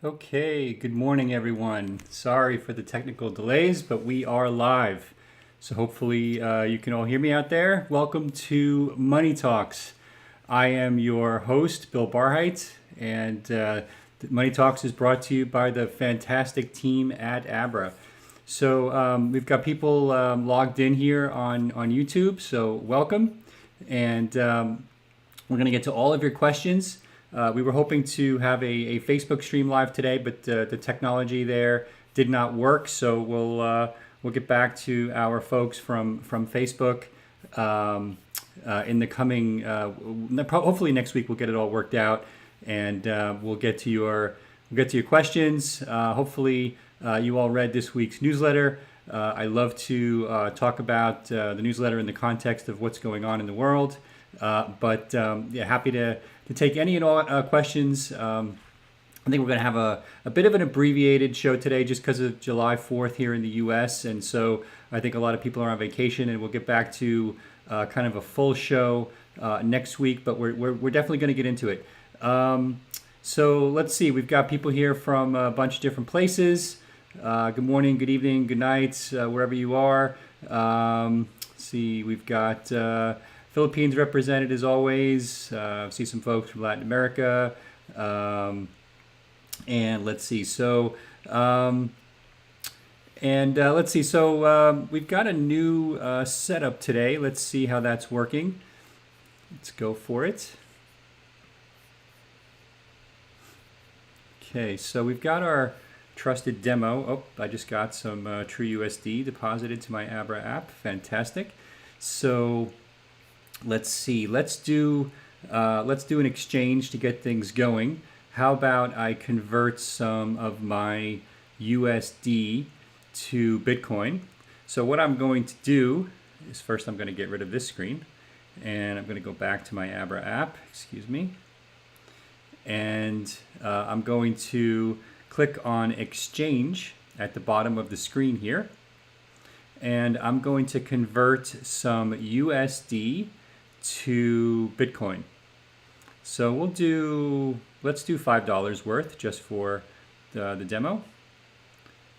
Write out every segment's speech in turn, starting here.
Okay, good morning everyone. Sorry for the technical delays, but we are live. So hopefully you can all hear me out there. Welcome to Money Talks. I am your host, Bill Barhydt, and Money Talks is brought to you by the fantastic team at Abra. So we've got people logged in here on YouTube, so welcome. And we're going to get to all of your questions. We were hoping to have a Facebook stream live today, but the technology there did not work. So we'll get back to our folks from Facebook in the coming. Hopefully next week we'll get it all worked out, and we'll get to your questions. Hopefully you all read this week's newsletter. I love to talk about the newsletter in the context of what's going on in the world. But happy to take any and all questions. I think we're going to have a bit of an abbreviated show today just because of July 4th here in the US. And so I think a lot of people are on vacation, and we'll get back to kind of a full show next week, but we're definitely going to get into it. So let's see, we've got people here from a bunch of different places. Good morning, good evening, good night, wherever you are. Let's see, we've got Philippines represented as always. See some folks from Latin America. And let's see. So, we've got a new setup today. Let's see how that's working. Let's go for it. Okay, so we've got our trusted demo. Oh, I just got some TrueUSD deposited to my Abra app. Fantastic. So let's see. Let's do an exchange to get things going. How about I convert some of my USD to Bitcoin? So what I'm going to do is first I'm going to get rid of this screen, and I'm going to go back to my Abra app. Excuse me. And I'm going to click on Exchange at the bottom of the screen here, and I'm going to convert some USD to Bitcoin. So let's do $5 worth just for the demo.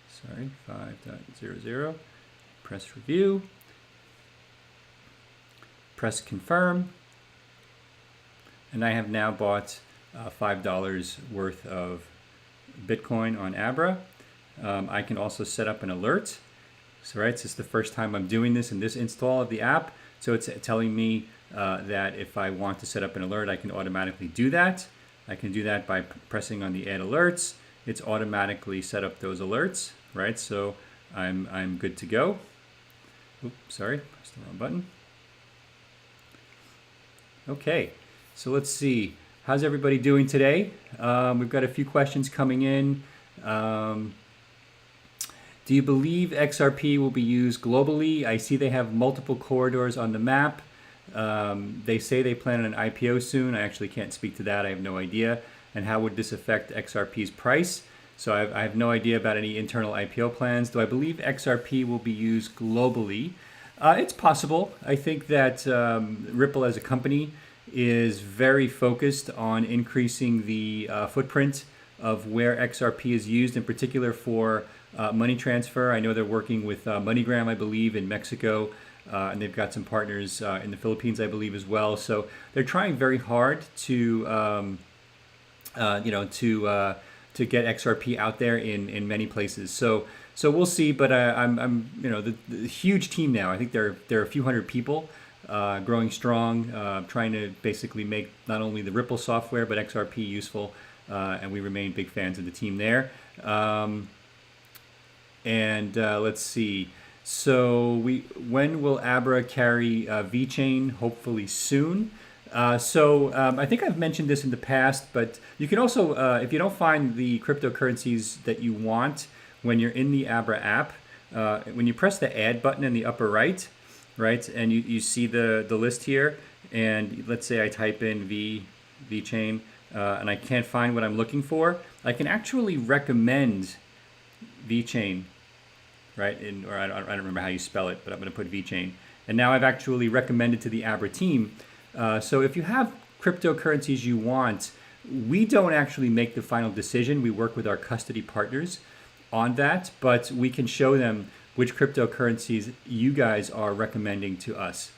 Sorry, 5.00. Press review. Press confirm. And I have now bought $5 worth of Bitcoin on Abra. I can also set up an alert. So this is the first time I'm doing this in this install of the app. So it's telling me that if I want to set up an alert, I can automatically do that. I can do that by pressing on the add alerts. It's automatically set up those alerts, right? So I'm good to go. Oops, sorry, pressed the wrong button. Okay, so let's see. How's everybody doing today? We've got a few questions coming in. Do you believe XRP will be used globally? I see they have multiple corridors on the map. They say they plan on an IPO soon. I actually can't speak to that. I have no idea. And how would this affect XRP's price? So I have no idea about any internal IPO plans. Do I believe XRP will be used globally? It's possible. I think that Ripple as a company is very focused on increasing the footprint of where XRP is used, in particular for money transfer. I know they're working with MoneyGram, I believe, in Mexico, and they've got some partners in the Philippines, I believe, as well. So they're trying very hard to get XRP out there in many places. So we'll see. But I'm the huge team now. I think there are a few hundred people. Growing strong, trying to basically make not only the Ripple software but XRP useful, and we remain big fans of the team there. Let's see. So when will Abra carry V-chain? Hopefully soon. I think I've mentioned this in the past, but you can also, if you don't find the cryptocurrencies that you want when you're in the Abra app, when you press the add button in the upper right, and you see the list here, and let's say I type in V-chain, and I can't find what I'm looking for, I can actually recommend V-chain, right? Or I don't remember how you spell it, but I'm going to put V-chain. And now I've actually recommended to the Abra team. So if you have cryptocurrencies you want, We don't actually make the final decision. We work with our custody partners on that, but we can show them which cryptocurrencies you guys are recommending to us.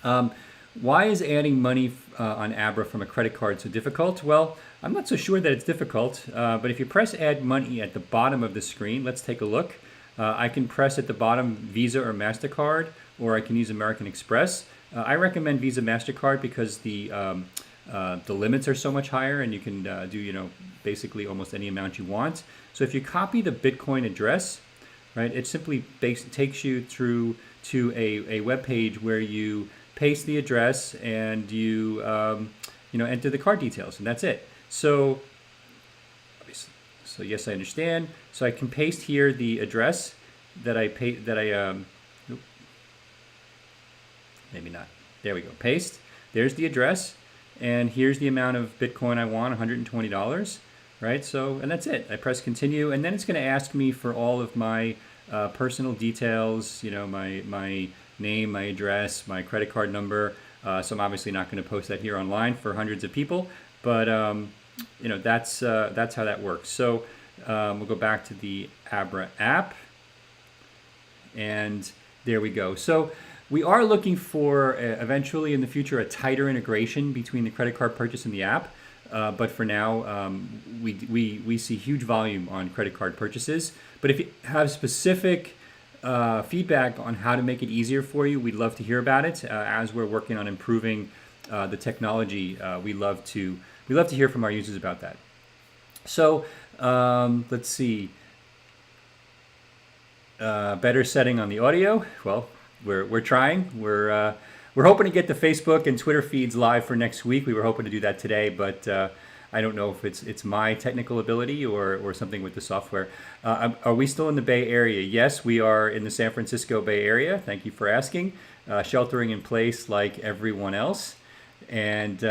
Why is adding money on Abra from a credit card so difficult? Well, I'm not so sure that it's difficult, but if you press add money at the bottom of the screen, let's take a look. I can press at the bottom Visa or MasterCard, or I can use American Express. I recommend Visa MasterCard because the limits are so much higher, and you can do basically almost any amount you want. So if you copy the Bitcoin address, right, it simply takes you through to a web page where you paste the address and you enter the card details, and that's it. So yes, I understand. So I can paste here the address that maybe not. There we go. Paste. There's the address, and here's the amount of Bitcoin I want, $120, right? So, and that's it. I press continue, and then it's going to ask me for all of my personal details, my name, my address, my credit card number. So I'm obviously not going to post that here online for hundreds of people, but that's how that works. So we'll go back to the Abra app, and there we go. So we are looking for eventually in the future a tighter integration between the credit card purchase and the app. But for now, we see huge volume on credit card purchases. But if you have specific feedback on how to make it easier for you, we'd love to hear about it. As we're working on improving the technology, we love to hear from our users about that. So let's see. Better setting on the audio. Well, we're trying. We're hoping to get the Facebook and Twitter feeds live for next week. We were hoping to do that today, but I don't know if it's my technical ability or something with the software. Are we still in the Bay Area? Yes, we are in the San Francisco Bay Area. Thank you for asking. Sheltering in place like everyone else. And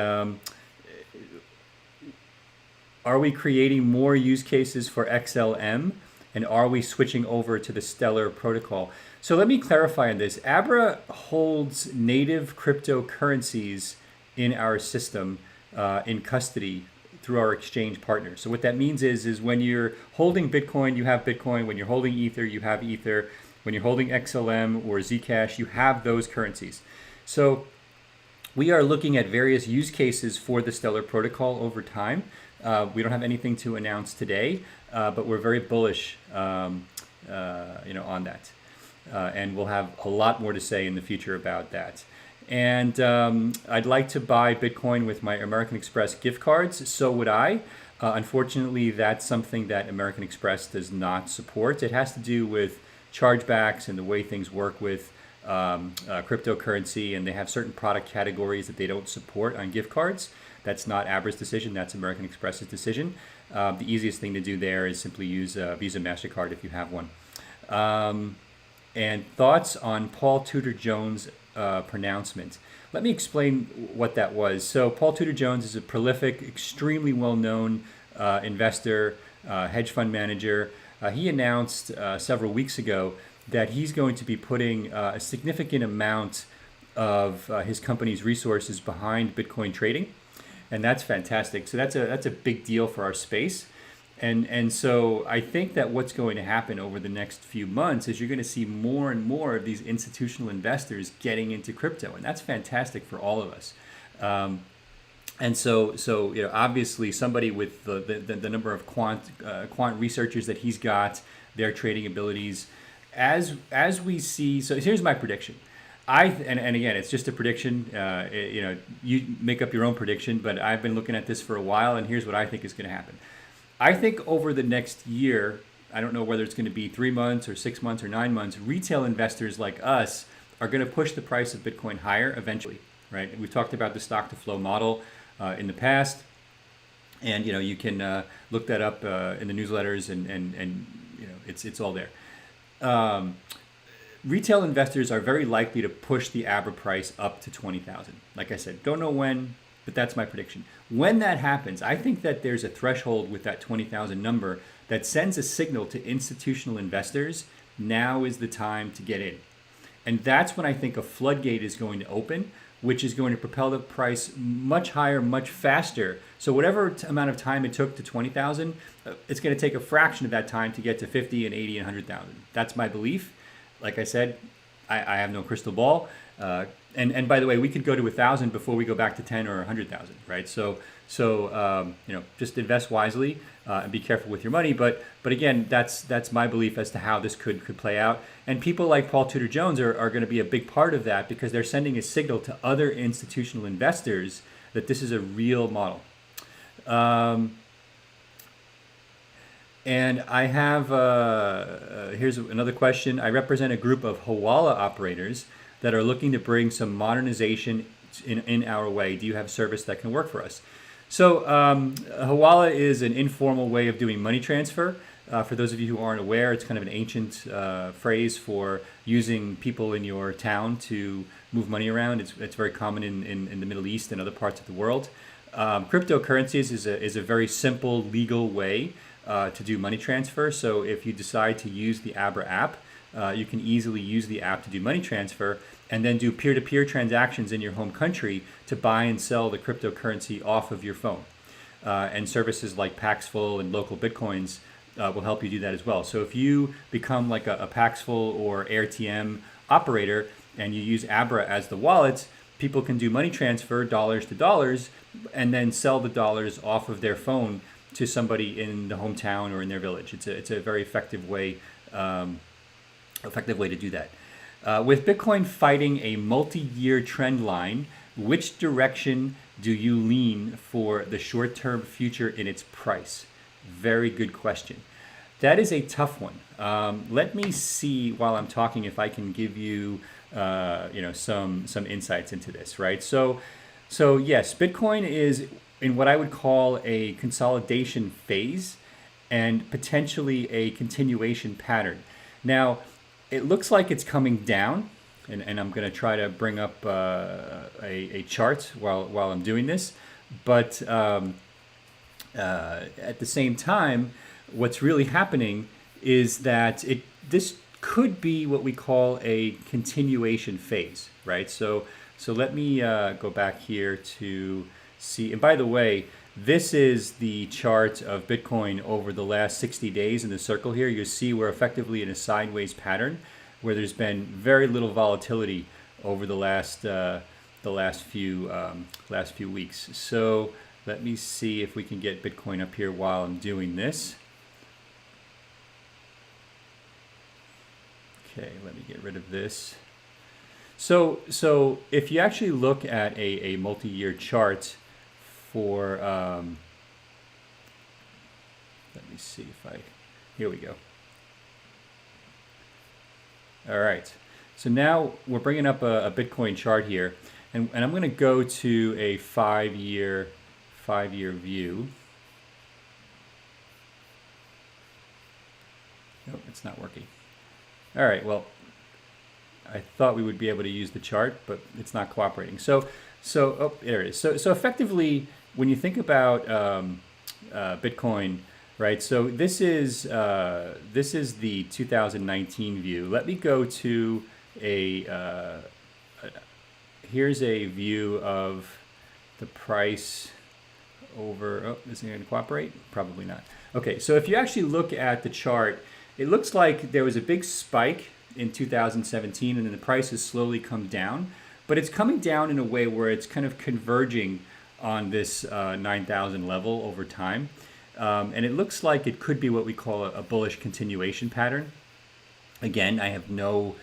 are we creating more use cases for XLM? And are we switching over to the Stellar protocol? So let me clarify on this. Abra holds native cryptocurrencies in our system in custody through our exchange partners. So what that means is when you're holding Bitcoin, you have Bitcoin. When you're holding Ether, you have Ether. When you're holding XLM or Zcash, you have those currencies. So we are looking at various use cases for the Stellar protocol over time. We don't have anything to announce today, but we're very bullish on that. And we'll have a lot more to say in the future about that. And I'd like to buy Bitcoin with my American Express gift cards. So would I. Unfortunately, that's something that American Express does not support. It has to do with chargebacks and the way things work with cryptocurrency, and they have certain product categories that they don't support on gift cards. That's not Abra's decision, that's American Express's decision. The easiest thing to do there is simply use Visa MasterCard if you have one. And thoughts on Paul Tudor Jones' pronouncement. Let me explain what that was. So Paul Tudor Jones is a prolific, extremely well-known investor, hedge fund manager. He announced several weeks ago that he's going to be putting a significant amount of his company's resources behind Bitcoin trading. And that's fantastic. So that's a big deal for our space. And so I think that what's going to happen over the next few months is you're going to see more and more of these institutional investors getting into crypto, and that's fantastic for all of us. And so obviously somebody with the number of quant researchers that he's got, their trading abilities, as we see. So here's my prediction. And again, it's just a prediction. You make up your own prediction, but I've been looking at this for a while, and here's what I think is going to happen. I think over the next year, I don't know whether it's going to be 3 months or 6 months or 9 months, retail investors like us are going to push the price of Bitcoin higher eventually, right? We've talked about the stock to flow model in the past, and you can look that up in the newsletters, and it's all there. Retail investors are very likely to push the Abra price up to 20,000. Like I said, don't know when, but that's my prediction. When that happens, I think that there's a threshold with that 20,000 number that sends a signal to institutional investors, now is the time to get in. And that's when I think a floodgate is going to open, which is going to propel the price much higher, much faster. So whatever amount of time it took to 20,000, it's going to take a fraction of that time to get to 50 and 80 and 100,000. That's my belief. Like I said, I have no crystal ball. And by the way, we could go to 1,000 before we go back to 10 or 100,000, right? So just invest wisely and be careful with your money. But again, that's my belief as to how this could play out. And people like Paul Tudor Jones are going to be a big part of that, because they're sending a signal to other institutional investors that this is a real model. And I have, here's another question. I represent a group of Hawala operators that are looking to bring some modernization in our way. Do you have a service that can work for us? So Hawala is an informal way of doing money transfer. For those of you who aren't aware, it's kind of an ancient phrase for using people in your town to move money around. It's very common in the Middle East and other parts of the world. Cryptocurrencies is a very simple legal way to do money transfer. So if you decide to use the Abra app, you can easily use the app to do money transfer and then do peer-to-peer transactions in your home country to buy and sell the cryptocurrency off of your phone. And services like Paxful and local Bitcoins will help you do that as well. So if you become like a Paxful or AirTM operator and you use Abra as the wallet, people can do money transfer dollars to dollars and then sell the dollars off of their phone to somebody in the hometown or in their village. It's a very effective way to do that. With Bitcoin fighting a multi-year trend line, which direction do you lean for the short-term future in its price? Very good question. That is a tough one. Let me see while I'm talking if I can give you, some insights into this, right? So yes, Bitcoin is in what I would call a consolidation phase and potentially a continuation pattern. Now, it looks like it's coming down, and I'm going to try to bring up a chart while I'm doing this. But at the same time, what's really happening is that this could be what we call a continuation phase, right? So let me go back here to see. And by the way, this is the chart of Bitcoin over the last 60 days in the circle here. You see we're effectively in a sideways pattern where there's been very little volatility over the last few weeks. So let me see if we can get Bitcoin up here while I'm doing this. Okay, let me get rid of this. So if you actually look at a multi-year chart for, let me see if here we go. All right, so now we're bringing up a Bitcoin chart here, and I'm going to go to a five-year view. Nope, it's not working. All right, well, I thought we would be able to use the chart, but it's not cooperating. So oh, there it is. So effectively, when you think about Bitcoin, right? So this is the 2019 view. Let me go to here's a view of the price over. Oh, is it going to cooperate? Probably not. Okay, so if you actually look at the chart, it looks like there was a big spike in 2017, and then the price has slowly come down. But it's coming down in a way where it's kind of converging on this 9,000 level over time. And it looks like it could be what we call a bullish continuation pattern. Again, I have no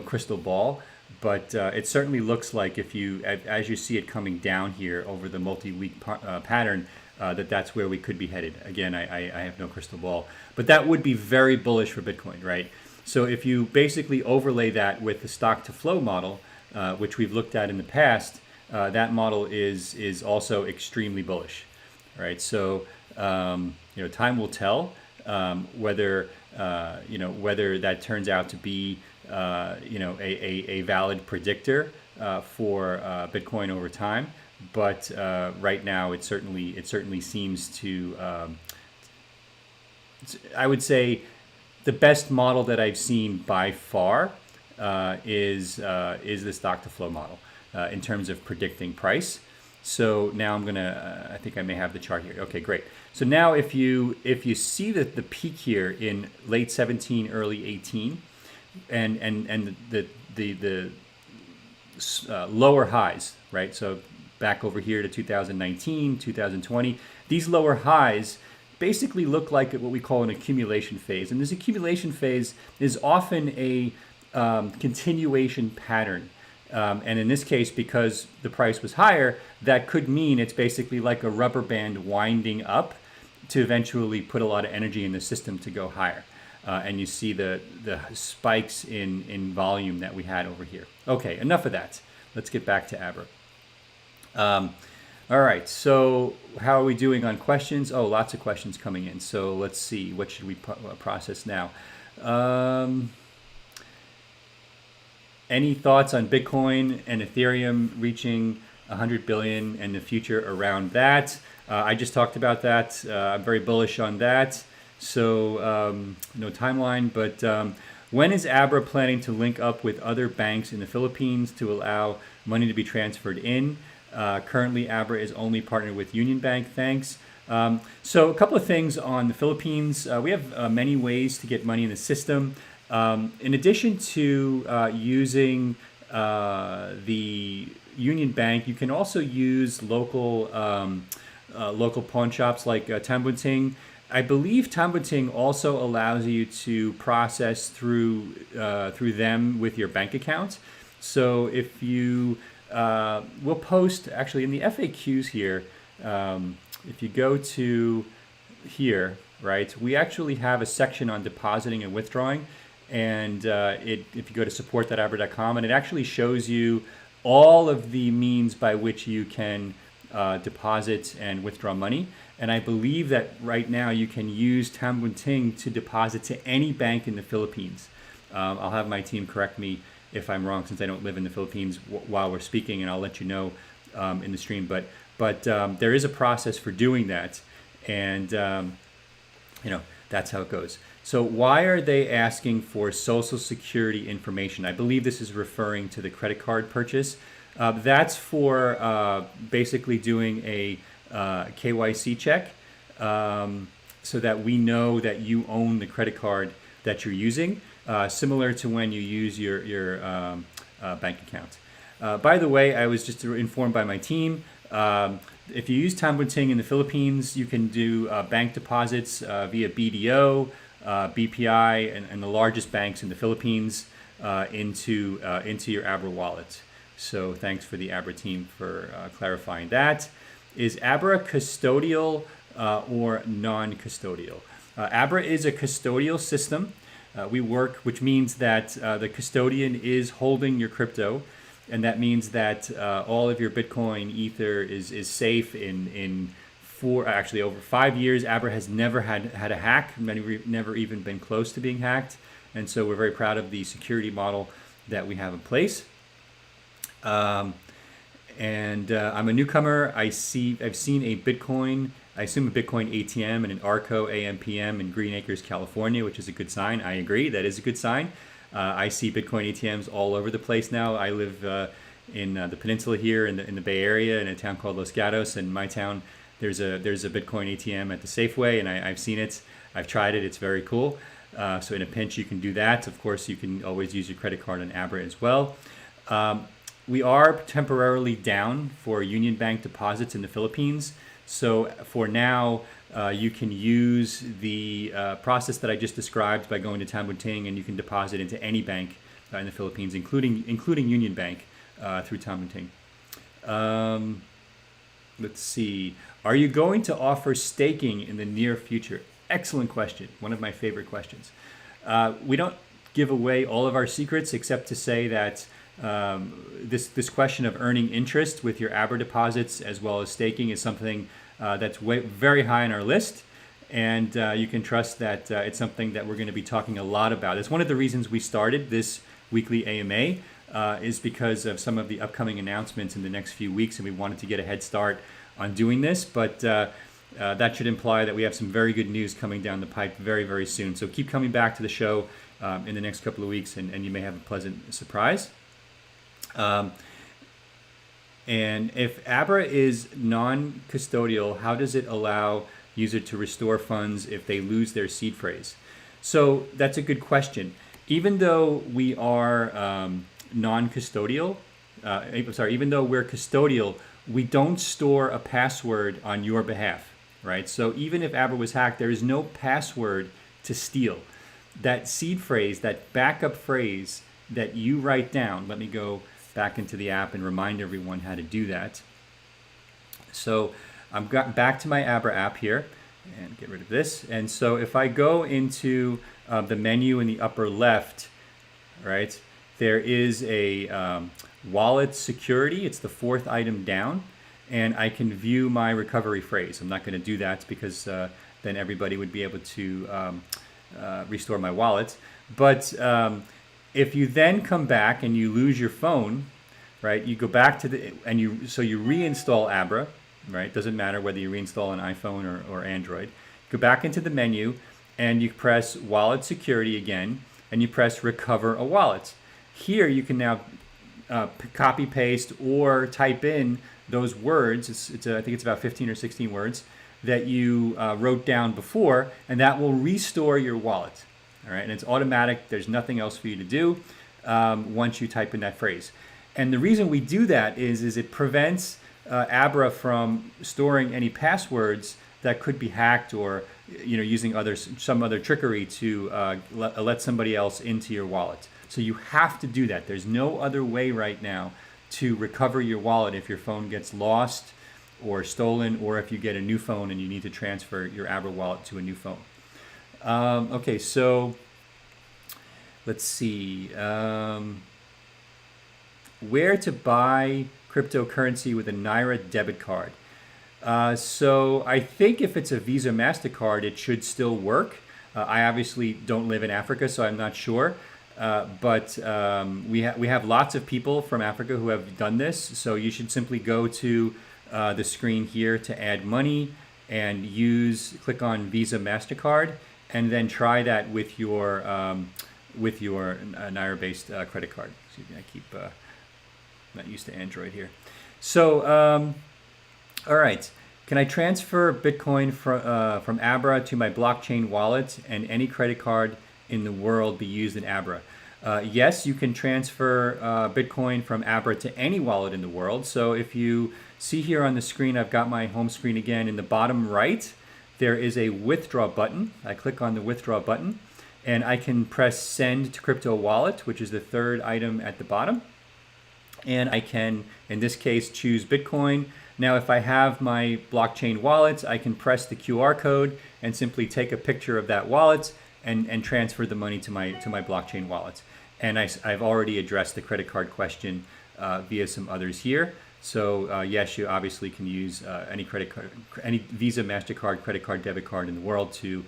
crystal ball, but it certainly looks like as you see it coming down here over the multi-week pattern, that's where we could be headed. Again, I have no crystal ball, but that would be very bullish for Bitcoin, right? So if you basically overlay that with the stock to flow model, which we've looked at in the past, that model is also extremely bullish, right? So time will tell whether that turns out to be a valid predictor for Bitcoin over time. But right now, it certainly seems to. I would say the best model that I've seen by far is the stock to flow model. in terms of predicting price. So now I'm gonna, I think I may have the chart here. Okay, great. So now if you see the peak here in late 17, early 18, and the lower highs, right? So back over here to 2019, 2020, these lower highs basically look like what we call an accumulation phase. And this accumulation phase is often a continuation pattern. And in this case, because the price was higher, that could mean it's basically like a rubber band winding up to eventually put a lot of energy in the system to go higher. And you see the spikes in volume that we had over here. Okay, enough of that. Let's get back to Abra. All right, so how are we doing on questions? Oh, lots of questions coming in. So let's see, what should we process now? Any thoughts on Bitcoin and Ethereum reaching 100 billion and the future around that? I just talked about that. I'm very bullish on that. So no timeline, but when is Abra planning to link up with other banks in the Philippines to allow money to be transferred in? Currently, Abra is only partnered with Union Bank. Thanks. So a couple of things on the Philippines. We have many ways to get money in the system. In addition to using the Union Bank, you can also use local pawn shops like Tambunting. I believe Tambunting also allows you to process through them with your bank account. So if you we'll post actually in the FAQs here. If you go to here, right, we actually have a section on depositing and withdrawing. And if you go to support.abra.com, and it actually shows you all of the means by which you can deposit and withdraw money. And I believe that right now you can use Tambunting to deposit to any bank in the Philippines. I'll have my team correct me if I'm wrong, since I don't live in the Philippines while we're speaking, and I'll let you know in the stream. But there is a process for doing that, and that's how it goes. So why are they asking for Social Security information? I believe this is referring to the credit card purchase. That's for basically doing a KYC check, so that we know that you own the credit card that you're using, similar to when you use your bank account. By the way, I was just informed by my team, if you use Tambunting in the Philippines, you can do bank deposits via BDO, BPI, and the largest banks in the Philippines into your Abra wallet. So thanks for the Abra team for clarifying that. Is Abra custodial or non-custodial? Abra is a custodial system. We work, which means that the custodian is holding your crypto, and that means that all of your Bitcoin, Ether is safe in over 5 years. Abra has never had a hack, never even been close to being hacked, and so we're very proud of the security model that we have in place. I'm a newcomer. I've seen a Bitcoin, I assume a Bitcoin ATM and an ARCO AMPM in Green Acres, California, which is a good sign. I agree, that is a good sign. I see Bitcoin ATMs all over the place now. I live in the peninsula here in the Bay Area in a town called Los Gatos. In my town, there's a Bitcoin ATM at the Safeway, and I've seen it. I've tried it. It's very cool. So in a pinch, you can do that. Of course, you can always use your credit card on Abra as well. We are temporarily down for Union Bank deposits in the Philippines. So for now, you can use the process that I just described by going to Tambunting, and you can deposit into any bank in the Philippines, including Union Bank through Tambunting. Let's see. Are you going to offer staking in the near future? Excellent question. One of my favorite questions. We don't give away all of our secrets, except to say that this question of earning interest with your Abra deposits as well as staking is something that's very high on our list, and you can trust that it's something that we're going to be talking a lot about. It's one of the reasons we started this weekly AMA, is because of some of the upcoming announcements in the next few weeks, and we wanted to get a head start on doing this, but that should imply that we have some very good news coming down the pipe very, very soon. So keep coming back to the show in the next couple of weeks, and you may have a pleasant surprise. And if Abra is non-custodial, how does it allow user to restore funds if they lose their seed phrase? So that's a good question. Even though we are non-custodial, even though we're custodial, we don't store a password on your behalf, right? So even if Abra was hacked, there is no password to steal. That seed phrase, that backup phrase that you write down, let me go back into the app and remind everyone how to do that. So I've got back to my Abra app here and get rid of this. And so if I go into the menu in the upper left, right, there is a wallet security. It's the fourth item down, and I can view my recovery phrase. I'm not going to do that because then everybody would be able to restore my wallet. But if you then come back and you lose your phone, right, you go back to you reinstall Abra, right? Doesn't matter whether you reinstall an iPhone or Android. Go back into the menu and you press wallet security again, and you press recover a wallet. Here you can now copy paste or type in those words. I think it's about 15 or 16 words that you wrote down before, and that will restore your wallet. All right, and it's automatic. There's nothing else for you to do once you type in that phrase. And the reason we do that is it prevents Abra from storing any passwords that could be hacked or using some other trickery to let somebody else into your wallet. So you have to do that. There's no other way right now to recover your wallet if your phone gets lost or stolen, or if you get a new phone and you need to transfer your Abra wallet to a new phone. Okay, so let's see. Where to buy cryptocurrency with a Naira debit card? So I think if it's a Visa MasterCard, it should still work. I obviously don't live in Africa, so I'm not sure. But we have lots of people from Africa who have done this. So you should simply go to the screen here to add money and click on Visa MasterCard, and then try that with your Naira-based credit card. Excuse me, I keep not used to Android here. So, all right. Can I transfer Bitcoin from Abra to my blockchain wallet, and any credit card in the world be used in Abra? Yes, you can transfer Bitcoin from Abra to any wallet in the world. So if you see here on the screen, I've got my home screen again. In the bottom right, there is a withdraw button. I click on the withdraw button, and I can press send to crypto wallet, which is the third item at the bottom. And I can, in this case, choose Bitcoin. Now, if I have my blockchain wallet, I can press the QR code and simply take a picture of that wallet and transfer the money to my blockchain wallet. And I've already addressed the credit card question via some others here. So yes, you obviously can use any credit card, any Visa, MasterCard, credit card, debit card in the world to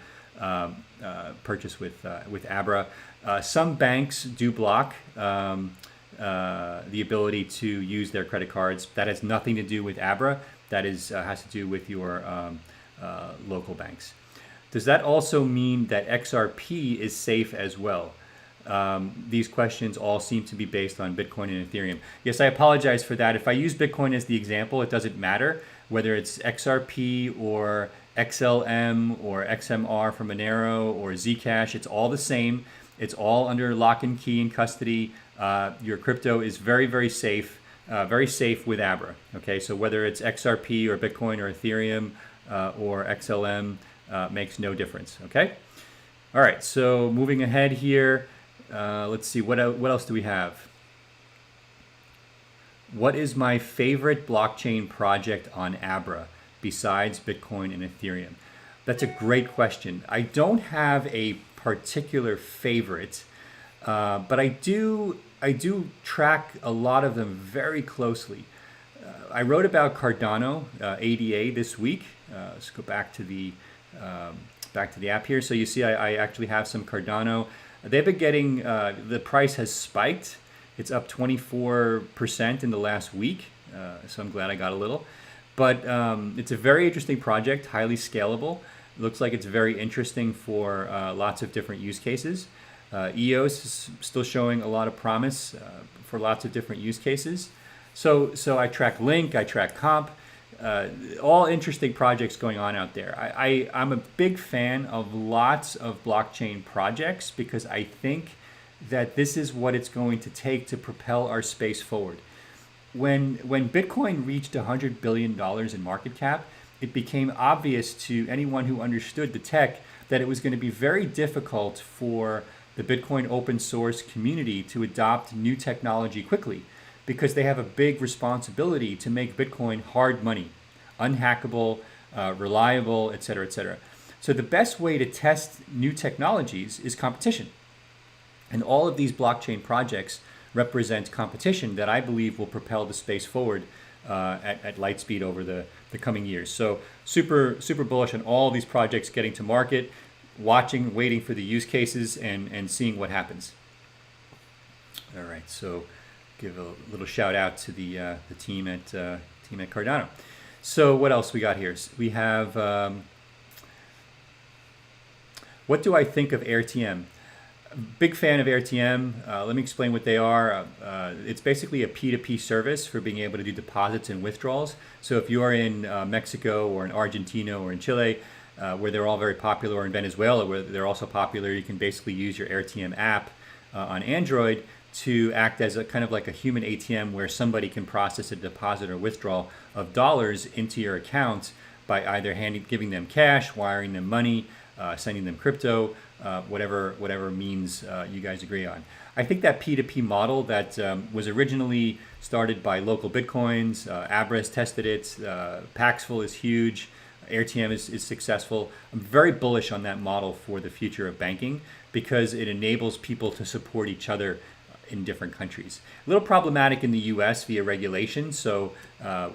purchase with Abra. Some banks do block the ability to use their credit cards. That has nothing to do with Abra. That has to do with your local banks. Does that also mean that XRP is safe as well? These questions all seem to be based on Bitcoin and Ethereum. Yes, I apologize for that. If I use Bitcoin as the example, it doesn't matter whether it's XRP or XLM or XMR from Monero or Zcash. It's all the same. It's all under lock and key and custody. Your crypto is very, very safe with Abra. Okay, so whether it's XRP or Bitcoin or Ethereum or XLM makes no difference. Okay, all right. So moving ahead here, let's see what else do we have. What is my favorite blockchain project on Abra besides Bitcoin and Ethereum? That's a great question. I don't have a particular favorite, but I do track a lot of them very closely. I wrote about Cardano ADA this week. Let's go back to the app here. So you see, I actually have some Cardano. They've been getting the price has spiked. It's up 24% in the last week. So I'm glad I got a little. But it's a very interesting project, highly scalable. It looks like it's very interesting for lots of different use cases. EOS is still showing a lot of promise for lots of different use cases. So I track Link, I track Comp, all interesting projects going on out there. I'm a big fan of lots of blockchain projects because I think that this is what it's going to take to propel our space forward. When Bitcoin reached $100 billion in market cap, it became obvious to anyone who understood the tech that it was going to be very difficult for the Bitcoin open source community to adopt new technology quickly because they have a big responsibility to make Bitcoin hard money, unhackable, reliable, et cetera, et cetera. So the best way to test new technologies is competition. And all of these blockchain projects represent competition that I believe will propel the space forward at light speed over the coming years. So super bullish on all these projects getting to market, waiting for the use cases and seeing what happens. All right, so give a little shout out to the team at Cardano. So what else we got here? We have, what do I think of AirTM? Big fan of AirTM. Let me explain what they are. It's basically a P2P service for being able to do deposits and withdrawals. So if you are in Mexico or in Argentina or in Chile, where they're all very popular, or in Venezuela, where they're also popular, you can basically use your AirTM app on Android to act as a kind of like a human ATM where somebody can process a deposit or withdrawal of dollars into your account by either giving them cash, wiring them money, sending them crypto, whatever means you guys agree on. I think that P2P model that was originally started by local Bitcoins, Abra has tested it, Paxful is huge, AirTM is successful. I'm very bullish on that model for the future of banking because it enables people to support each other in different countries. A little problematic in the US via regulation, so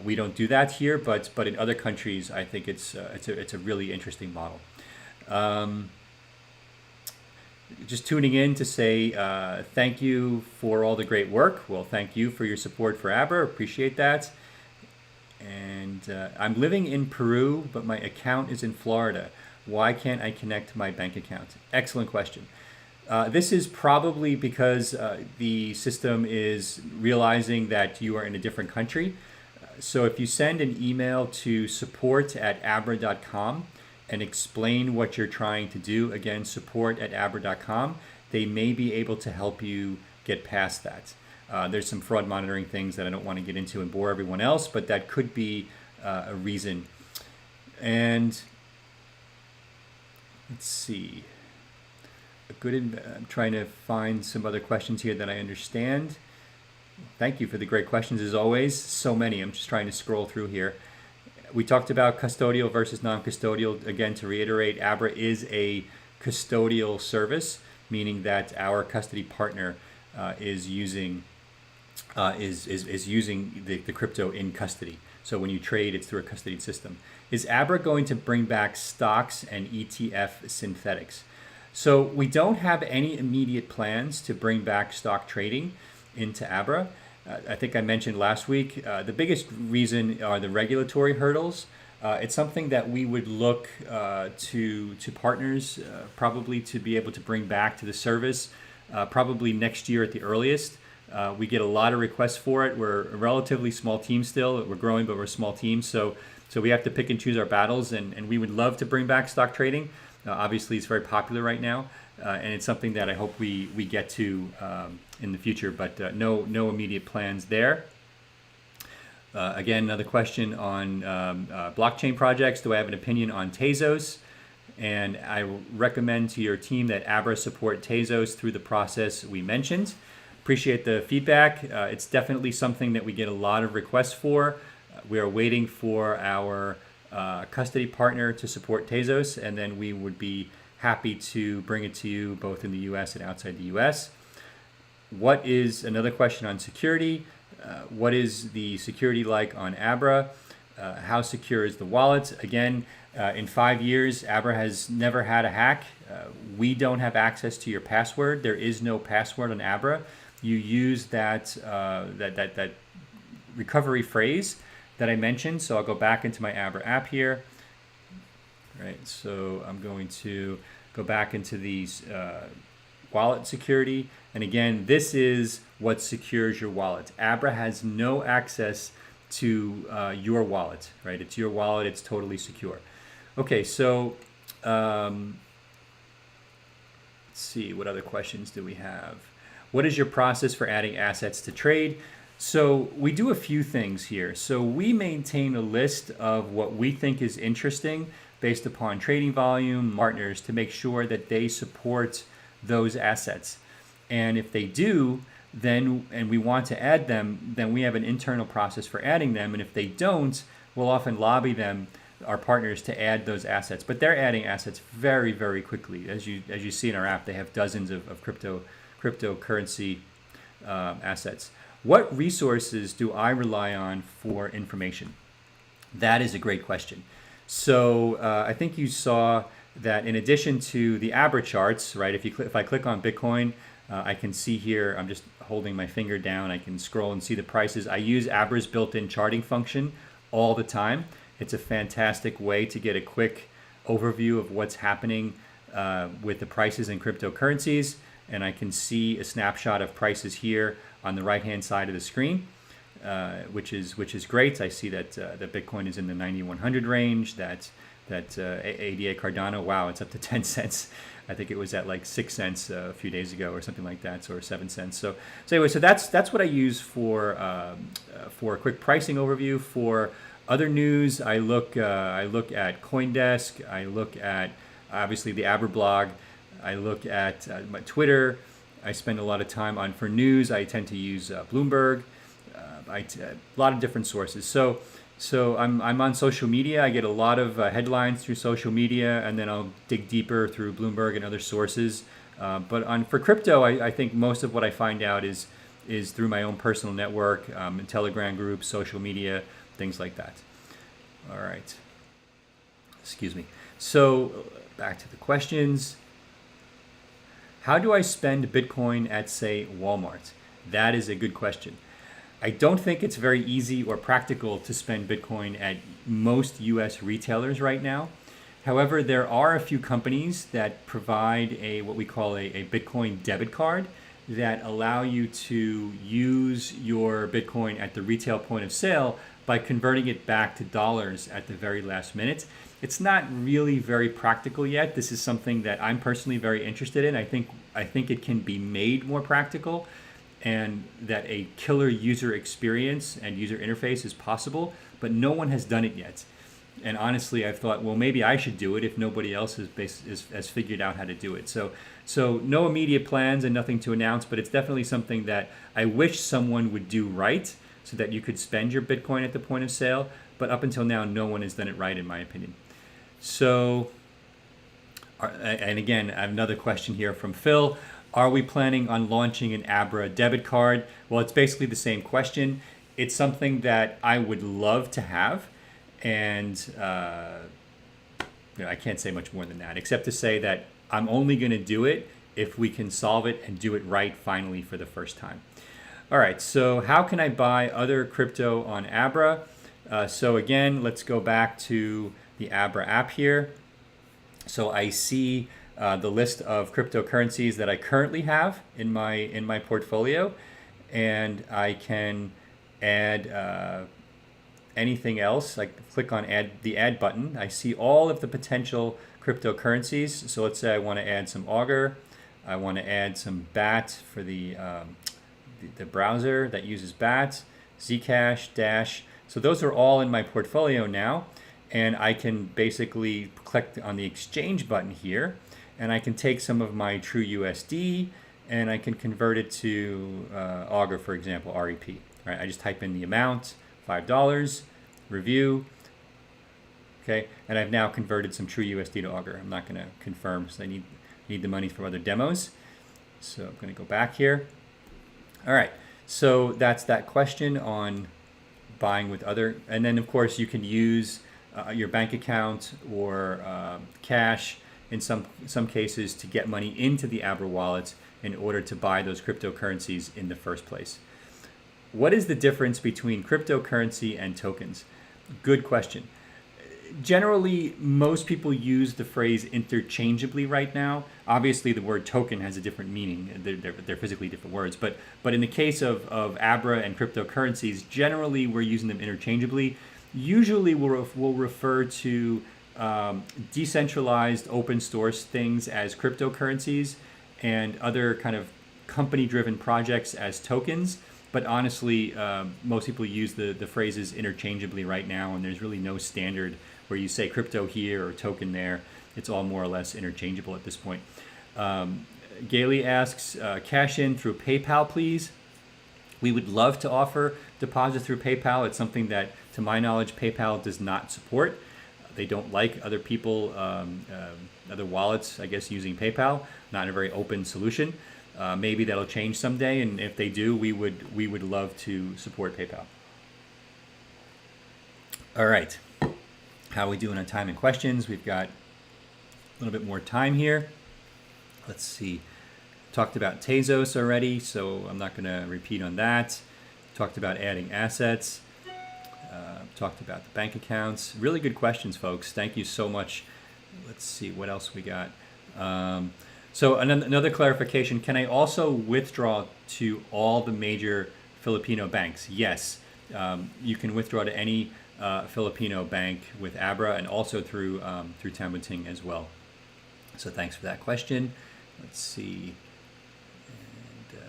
we don't do that here, but in other countries, I think it's a really interesting model. Just tuning in to say thank you for all the great work. Well, thank you for your support for Abra. Appreciate that. And I'm living in Peru, but my account is in Florida. Why can't I connect to my bank account? Excellent question. This is probably because the system is realizing that you are in a different country. So if you send an email to support@abra.com and explain what you're trying to do, again, support@abra.com, they may be able to help you get past that. There's some fraud monitoring things that I don't want to get into and bore everyone else, but that could be a reason. And let's see. I'm trying to find some other questions here that I understand. Thank you for the great questions as always. So many. I'm just trying to scroll through here. We talked about custodial versus non-custodial. Again, to reiterate, Abra is a custodial service, meaning that our custody partner is using the crypto in custody. So when you trade, it's through a custodied system. Is Abra going to bring back stocks and ETF synthetics? So we don't have any immediate plans to bring back stock trading into Abra. I think I mentioned last week, the biggest reason are the regulatory hurdles. It's something that we would look to partners probably to be able to bring back to the service probably next year at the earliest. We get a lot of requests for it. We're a relatively small team still. We're growing, but we're a small team. So we have to pick and choose our battles, and we would love to bring back stock trading. Obviously, it's very popular right now, and it's something that I hope we get to in the future, but no immediate plans there. Again, another question on blockchain projects. Do I have an opinion on Tezos? And I recommend to your team that Abra support Tezos through the process we mentioned. Appreciate the feedback. It's definitely something that we get a lot of requests for. We are waiting for our custody partner to support Tezos, and then we would be happy to bring it to you both in the US and outside the US. What is another question on security? What is the security like on Abra? How secure is the wallet? Again, in 5 years, Abra has never had a hack. We don't have access to your password. There is no password on Abra. You use that recovery phrase that I mentioned. So I'll go back into my Abra app here. All right, so I'm going to go back into these wallet security. And again, this is what secures your wallet. Abra has no access to your wallet, right? It's your wallet, it's totally secure. Okay, so let's see, what other questions do we have? What is your process for adding assets to trade? So we do a few things here. So we maintain a list of what we think is interesting based upon trading volume, partners, to make sure that they support those assets. And if they do, then, and we want to add them, then we have an internal process for adding them. And if they don't, we'll often lobby them, our partners, to add those assets. But they're adding assets very, very quickly. As you see in our app, they have dozens of cryptocurrency assets. What resources do I rely on for information? That is a great question. So I think you saw that in addition to the Abra charts, right? If I click on Bitcoin, I can see here, I'm just holding my finger down, I can scroll and see the prices. I use Abra's built-in charting function all the time. It's a fantastic way to get a quick overview of what's happening with the prices in cryptocurrencies. And I can see a snapshot of prices here on the right-hand side of the screen, which is great. I see that that Bitcoin is in the 9,100 range. That ADA Cardano, wow, it's up to 10 cents. I think it was at like 6 cents a few days ago or something like that, or 7 cents. So anyway, so that's what I use for a quick pricing overview. For other news, I look at CoinDesk. I look at obviously the Abra blog. I look at my Twitter. I spend a lot of time on, for news, I tend to use Bloomberg. A lot of different sources. So I'm on social media. I get a lot of headlines through social media, and then I'll dig deeper through Bloomberg and other sources. But for crypto, I think most of what I find out is through my own personal network, in Telegram groups, social media, things like that. All right. Excuse me. So back to the questions. How do I spend Bitcoin at, say, Walmart? That is a good question. I don't think it's very easy or practical to spend Bitcoin at most US retailers right now. However, there are a few companies that provide what we call a Bitcoin debit card that allow you to use your Bitcoin at the retail point of sale by converting it back to dollars at the very last minute. It's not really very practical yet. This is something that I'm personally very interested in. I think it can be made more practical, and that a killer user experience and user interface is possible, but no one has done it yet. And honestly, I've thought, well, maybe I should do it if nobody else has figured out how to do it. So no immediate plans and nothing to announce, but it's definitely something that I wish someone would do right so that you could spend your Bitcoin at the point of sale. But up until now, no one has done it right, in my opinion. So, and again, I have another question here from Phil. Are we planning on launching an Abra debit card? Well, it's basically the same question. It's something that I would love to have. And I can't say much more than that, except to say that I'm only going to do it if we can solve it and do it right finally for the first time. All right, so how can I buy other crypto on Abra? So again, let's go back to the Abra app here. So I see the list of cryptocurrencies that I currently have in my portfolio, and I can add anything else. I click on the add button. I see all of the potential cryptocurrencies. So let's say I want to add some Augur. I want to add some BAT for the browser that uses BAT, Zcash, Dash. So those are all in my portfolio now, and I can basically click on the exchange button here, and I can take some of my True USD and I can convert it to Augur, for example, REP. Right? I just type in the amount, $5, review. Okay, and I've now converted some True USD to Augur. I'm not going to confirm because I need the money for other demos. So I'm going to go back here. All right, so that's that question on buying with other, and then of course you can use your bank account or cash in some cases to get money into the Abra wallet in order to buy those cryptocurrencies in the first place. What is the difference between cryptocurrency and tokens? Good question. Generally, most people use the phrase interchangeably right now. Obviously, the word token has a different meaning. They're physically different words. But in the case of Abra and cryptocurrencies, generally we're using them interchangeably. Usually we'll refer to decentralized open source things as cryptocurrencies and other kind of company-driven projects as tokens. But honestly, most people use the phrases interchangeably right now, and there's really no standard where you say crypto here or token there. It's all more or less interchangeable at this point. Gailey asks, cash in through PayPal, please. We would love to offer deposit through PayPal. It's something that, to my knowledge, PayPal does not support. They don't like other people, other wallets, I guess, using PayPal. Not a very open solution. Maybe that'll change someday, and if they do, we would love to support PayPal. All right, how are we doing on time and questions? We've got a little bit more time here. Let's see. Talked about Tezos already, so I'm not going to repeat on that. Talked about adding assets. Talked about the bank accounts. Really good questions, folks. Thank you so much. Let's see what else we got. So another clarification, can I also withdraw to all the major Filipino banks? Yes, you can withdraw to any Filipino bank with Abra and also through Tambuting as well. So thanks for that question. Let's see. And,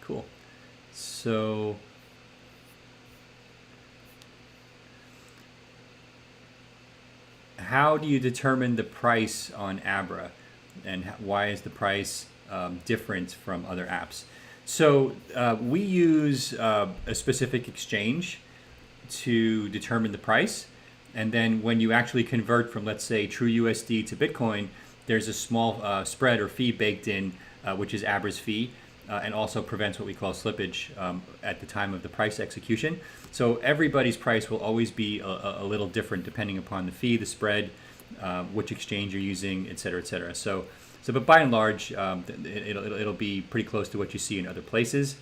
cool. So how do you determine the price on Abra? And why is the price different from other apps? So we use a specific exchange to determine the price. And then when you actually convert from, let's say, true USD to Bitcoin, there's a small spread or fee baked in, which is Abra's fee, and also prevents what we call slippage at the time of the price execution. So everybody's price will always be a little different depending upon the fee, the spread, which exchange you're using, et cetera, et cetera. So but by and large, it'll be pretty close to what you see in other places.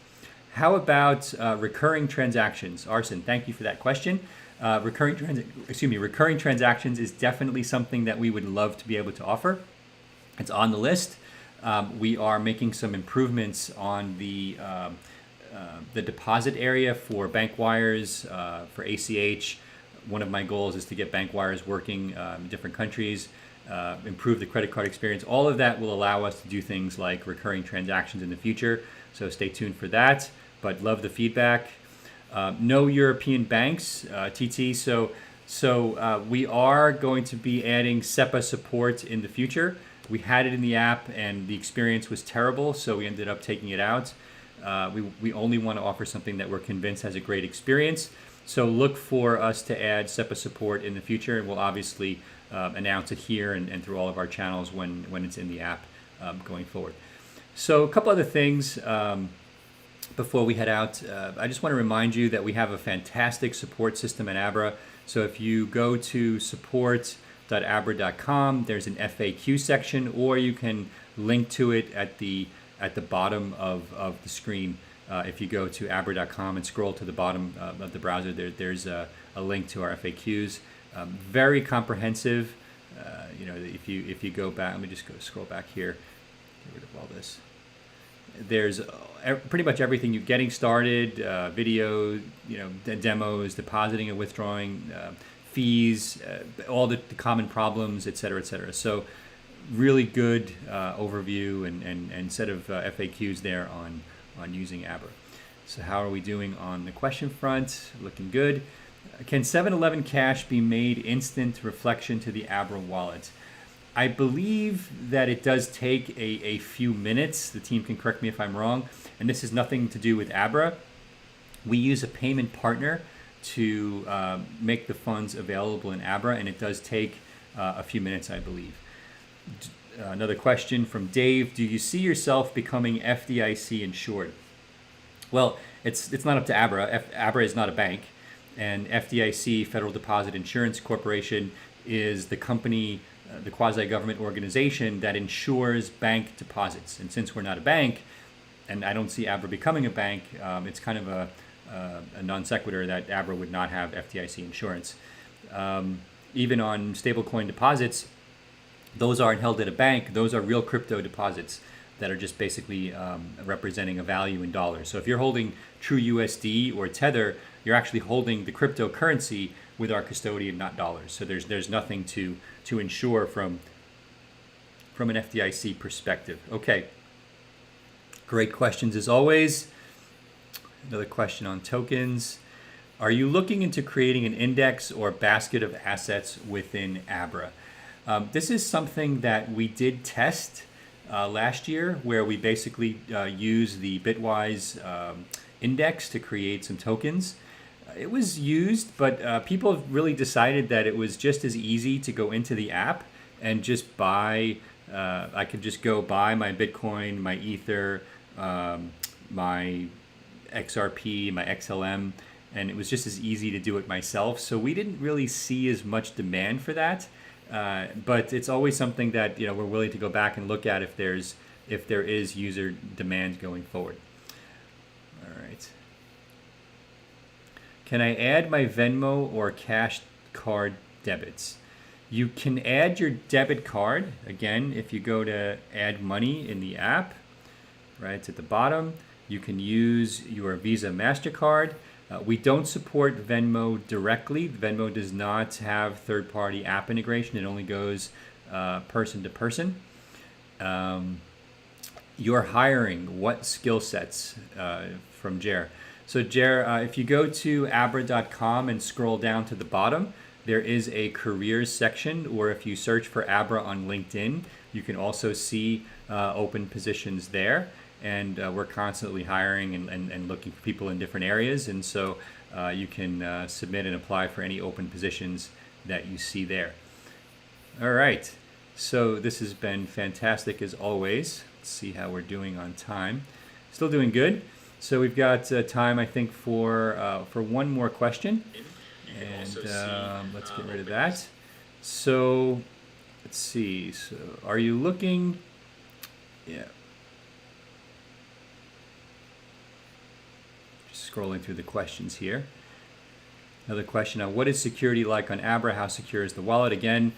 How about recurring transactions? Arsen, thank you for that question. Recurring transactions is definitely something that we would love to be able to offer. It's on the list. We are making some improvements on the deposit area for bank wires, for ACH. One of my goals is to get bank wires working in different countries, improve the credit card experience. All of that will allow us to do things like recurring transactions in the future. So stay tuned for that, but love the feedback. No European banks, TT. So we are going to be adding SEPA support in the future. We had it in the app and the experience was terrible, so we ended up taking it out. We only want to offer something that we're convinced has a great experience. So look for us to add SEPA support in the future, and we'll obviously announce it here and through all of our channels when it's in the app going forward. So a couple other things before we head out. I just want to remind you that we have a fantastic support system at Abra. So if you go to support.abra.com, there's an FAQ section, or you can link to it at the bottom of the screen. If you go to abra.com and scroll to the bottom of the browser, there's a link to our FAQs. Very comprehensive. If you go back, let me just scroll back here. Get rid of all this. There's pretty much everything. You getting started, video, demos, depositing and withdrawing, fees, all the common problems, et cetera, et cetera. So really good overview and set of FAQs there on using Abra. So how are we doing on the question front? Looking good. Can 7-Eleven cash be made instant reflection to the Abra wallet? I believe that it does take a few minutes. The team can correct me if I'm wrong. And this has nothing to do with Abra. We use a payment partner to make the funds available in Abra, and it does take a few minutes, I believe. Another question from Dave. Do you see yourself becoming FDIC insured? Well, it's not up to Abra. Abra is not a bank. And FDIC, Federal Deposit Insurance Corporation, is the company, the quasi-government organization that insures bank deposits. And since we're not a bank, and I don't see Abra becoming a bank, it's kind of a non sequitur that Abra would not have FDIC insurance. even on stablecoin deposits, those aren't held at a bank. Those are real crypto deposits that are just basically representing a value in dollars. So if you're holding True USD or Tether, you're actually holding the cryptocurrency with our custodian, not dollars. So there's nothing to insure from an FDIC perspective. Okay, great questions as always. Another question on tokens. Are you looking into creating an index or basket of assets within Abra? This is something that we did test last year, where we basically used the Bitwise index to create some tokens. It was used, but people have really decided that it was just as easy to go into the app and just buy. I could just go buy my Bitcoin, my Ether, my XRP, my XLM, and it was just as easy to do it myself. So we didn't really see as much demand for that. But it's always something that we're willing to go back and look at if there is user demand going forward. All right. Can I add my Venmo or Cash Card debits? You can add your debit card again if you go to add money in the app. Right, it's at the bottom. You can use your Visa MasterCard. We don't support Venmo directly. Venmo does not have third-party app integration. It only goes person to person. You're hiring what skill sets from Jer? So Jer, if you go to abra.com and scroll down to the bottom, there is a careers section, or if you search for Abra on LinkedIn, you can also see open positions there. And we're constantly hiring and looking for people in different areas. And so you can submit and apply for any open positions that you see there. All right. So this has been fantastic as always. Let's see how we're doing on time. Still doing good. So we've got time, I think, for one more question. And let's get rid of that. So let's see. So are you looking? Yeah. Scrolling through the questions here. Another question on what is security like on Abra? How secure is the wallet? Again,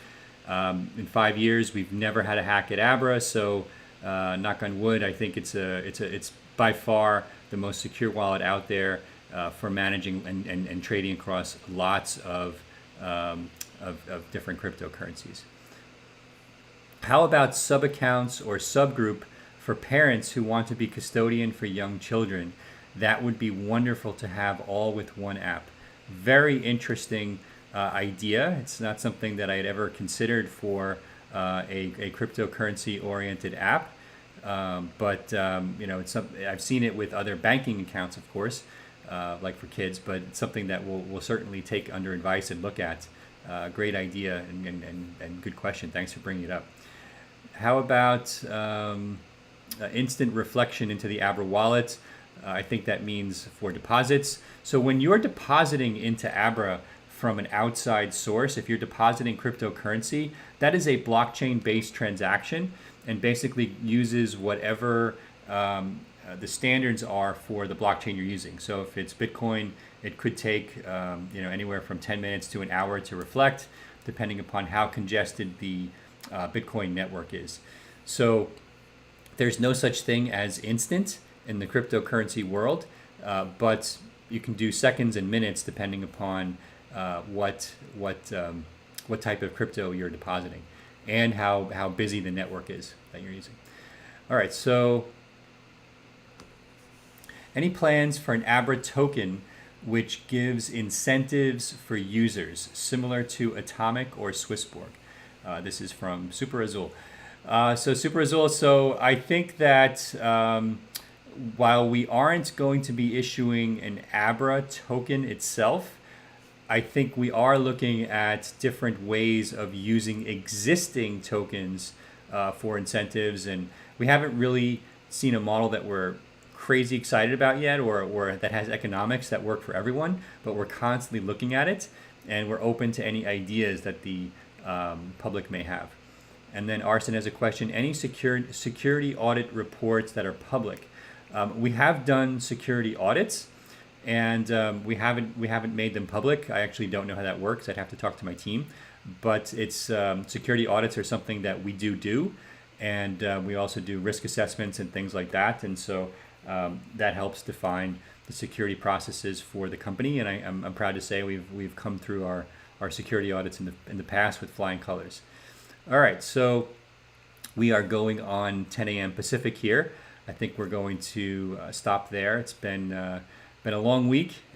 in 5 years, we've never had a hack at Abra. So knock on wood, I think it's by far the most secure wallet out there for managing and trading across lots of different cryptocurrencies. How about sub-accounts or subgroup for parents who want to be custodian for young children? That would be wonderful to have all with one app. Very interesting idea. It's not something that I had ever considered for a cryptocurrency-oriented app, but it's I've seen it with other banking accounts, of course, like for kids. But it's something that we'll certainly take under advice and look at. Great idea and good question. Thanks for bringing it up. How about instant reflection into the Abra wallet? I think that means for deposits. So when you're depositing into Abra from an outside source, if you're depositing cryptocurrency, that is a blockchain-based transaction and basically uses whatever the standards are for the blockchain you're using. So if it's Bitcoin, it could take anywhere from 10 minutes to an hour to reflect, depending upon how congested the Bitcoin network is. So there's no such thing as instant in the cryptocurrency world, but you can do seconds and minutes depending upon what type of crypto you're depositing and how busy the network is that you're using. All right, so any plans for an Abra token which gives incentives for users similar to Atomic or Swissborg? This is from Super Azul. So Super Azul, so I think that while we aren't going to be issuing an Abra token itself, I think we are looking at different ways of using existing tokens for incentives, and we haven't really seen a model that we're crazy excited about yet, or that has economics that work for everyone, but we're constantly looking at it, and we're open to any ideas that the public may have. And then Arson has a question, any security audit reports that are public? We have done security audits, and we haven't made them public. I actually don't know how that works. I'd have to talk to my team, but it's security audits are something that we do, and we also do risk assessments and things like that, and so that helps define the security processes for the company. And I'm proud to say we've come through our security audits in the past with flying colors. All right, so we are going on 10 a.m. Pacific here. I think we're going to stop there. It's been a long week,